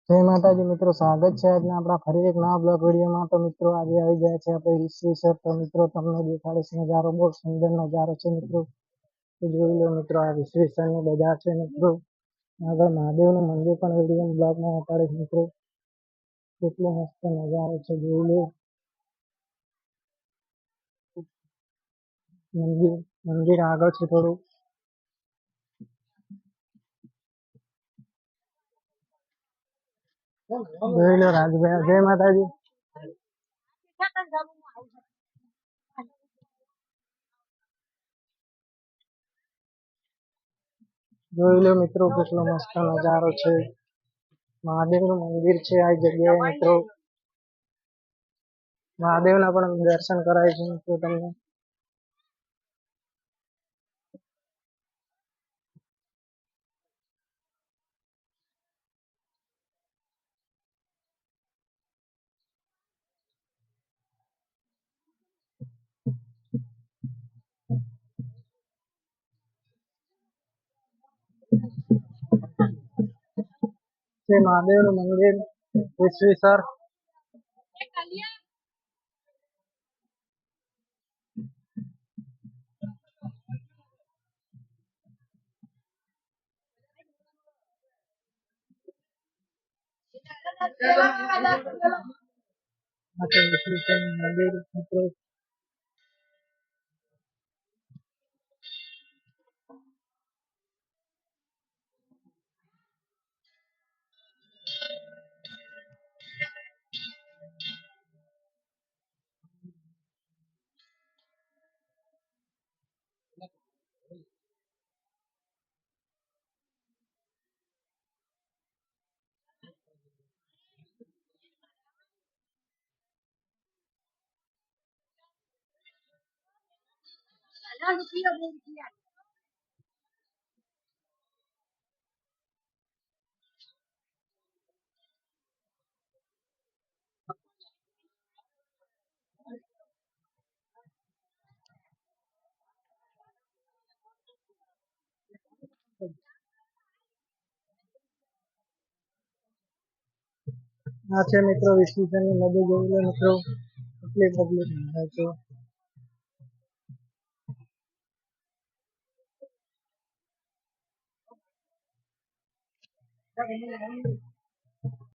જય માતાજી મિત્રો, સ્વાગત છે આજના આપણા ફરી એક નવા બ્લોગ વિડીયોમાં। તો મિત્રો આજે આવી ગયા છે આપણે વિશ્વેશ્વર। તો મિત્રો તમને દેખાડીશ નજારો, બહુ સુંદર નજારો છે મિત્રો। તો જોઈ લો મિત્રો, આ વિશ્વેશ્વરની બજાર છે મિત્રો। આગળ મહાદેવનું મંદિર પણ વિડીયો બ્લોગમાં બતાડીશ મિત્રો। કેટલો મસ્ત નજારો છે, જોઈ લો। મંદિર આગળ છે થોડું। જોઈ લો રાજભાઈ, જય માતાજી। જોઈ લો મિત્રો, કેટલો મસ્ત નજારો છે। મહાદેવનું મંદિર છે આ જગ્યાએ મિત્રો। મહાદેવના પણ દર્શન કરાય છે મિત્રો તમને। છે મહાદેવનું મંદિર વિશ્વેશ્વર। આ છે વિશ્વેશ્વરનું મંદિર મિત્રો। આ છે મિત્રો વિશ્વેશ્વરની નદી, જોઈ લો મિત્રો, કેટલી પબ્લિક નહાય છે।